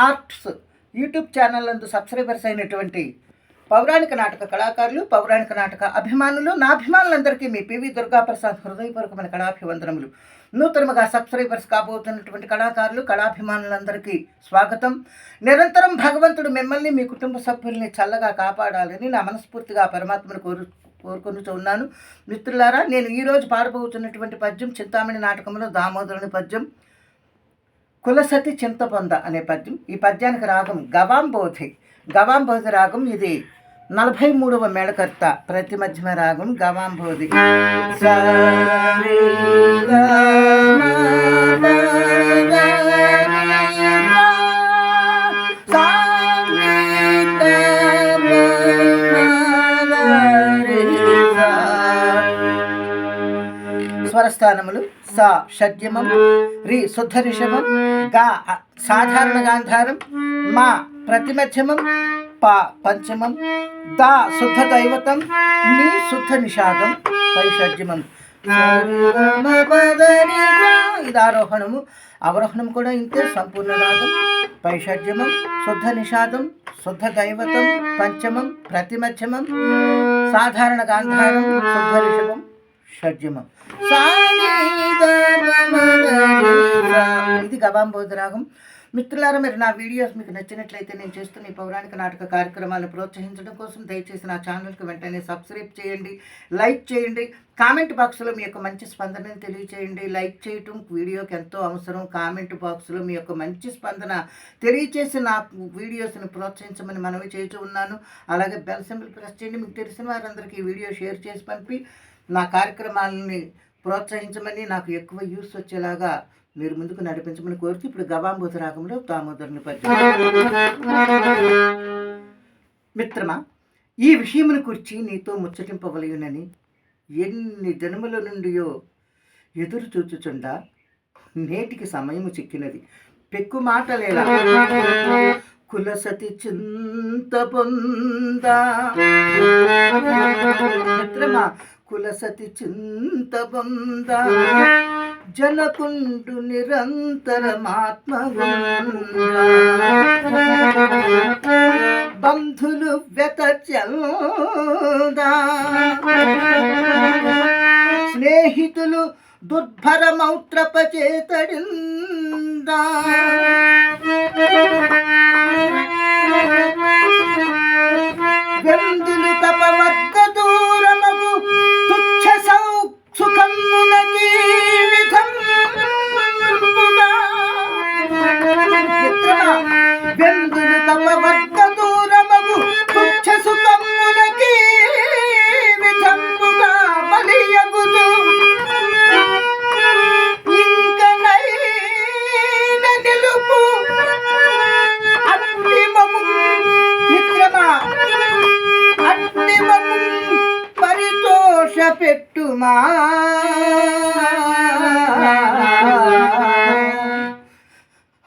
Arts YouTube channel నందు subscribers అయినటువంటి పౌరాణిక నాటక కళాకారులు, పౌరాణిక నాటక అభిమానులు, నా అభిమానులందరికీ మీ పివి దుర్గాప్రసాద్ హృదయపూర్వకమైన కళాభివందనములు. నూతనముగా సబ్స్క్రైబర్స్ కాబోతున్నటువంటి కళాకారులు, కళాభిమానులందరికీ స్వాగతం. నిరంతరం భగవంతుడు మిమ్మల్ని, మీ కుటుంబ సభ్యుల్ని చల్లగా కాపాడాలని నా మనస్ఫూర్తిగా పరమాత్మను కోరుకుంటూ ఉన్నాను. మిత్రులారా, నేను ఈరోజు పాడబోతున్నటువంటి పద్యం చింతామణి నాటకంలో దామోదరుని పద్యం, కులసతి చింతపొంద అనే పద్యం. ఈ పద్యానికి రాగం గవాంబోధి. గవాంబోధి రాగం. ఇది 43వ మేళకర్త ప్రతి మధ్యమ రాగం గవాంబోధి. స్వరస్థానములు సా షడ్జమం, రి శుద్ధ రిషభం, గా సాధారణ గాంధారం, మా ప్రతిమధ్యమం, పా పంచమం, దా శుద్ధ దైవతం, నీ శుద్ధ నిషాదం, పై షడ్జమం. ఇది ఆరోహణము. అవరోహణం కూడా ఇంతే. సంపూర్ణ రాగం. పై షడ్జమం, శుద్ధ నిషాదం, శుద్ధ దైవతం, పంచమం, ప్రతిమధ్యమం, సాధారణ గాంధారం, శుద్ధ రిషభం, షడ్జమం. ఇది గవాంబోధి రాగం. మిత్రులారా, మీరు నా వీడియోస్ మీకు నచ్చినట్లయితే నేను చేస్తున్న ఈ పౌరాణిక నాటక కార్యక్రమాలను ప్రోత్సహించడం కోసం దయచేసి నా ఛానల్కి వెంటనే సబ్స్క్రైబ్ చేయండి, లైక్ చేయండి. కామెంట్ బాక్స్లో మీ యొక్క మంచి స్పందనను తెలియచేయండి. లైక్ చేయటం వీడియోకి ఎంతో అవసరం. కామెంట్ బాక్స్లో మీ యొక్క మంచి స్పందన తెలియచేసి నా వీడియోస్ని ప్రోత్సహించమని మనవి చేస్తూ ఉన్నాను. అలాగే బెల్ సింబల్ ప్రెస్ చేయండి. మీకు తెలిసిన వారందరికీ ఈ వీడియో షేర్ చేసి పంపి నా కార్యక్రమాలని ప్రోత్సహించమని, నాకు ఎక్కువ యూస్ వచ్చేలాగా మీరు ముందుకు నడిపించమని కోరుతూ ఇప్పుడు గవాంబోధి రాగంలో దామోదరుని పద్యం. మిత్రమా, ఈ విషయమును కూర్చి నీతో ముచ్చటింపవలయునని ఎన్ని జన్మల నుండియో ఎదురు చూచుచుండా నేటికి సమయము చిక్కినది. పెక్కు మాటలేలా కులసతి చింతపొంద. మిత్రమా, కులసతి చింతపొంద, జనకుండు బంధులు వెతచల్దా, స్నేహితులు దుర్భరమౌత్రపచేతడిందా, వెందులు తపవర్గ దూరమగు తుచ్చ సుఖమునకి వెందులు తపవర్గ దూరమగు తుచ్చ సుఖమునకి విధంబుగా బలియగుదు. ఇంకనైన నిలుపు అట్టిమము. మిత్రమా, అట్టిమము పరితోష పెట్టుమా,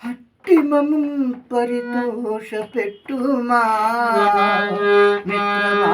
అట్టిమము పరితోష పెట్టుమా. మిత్రమా,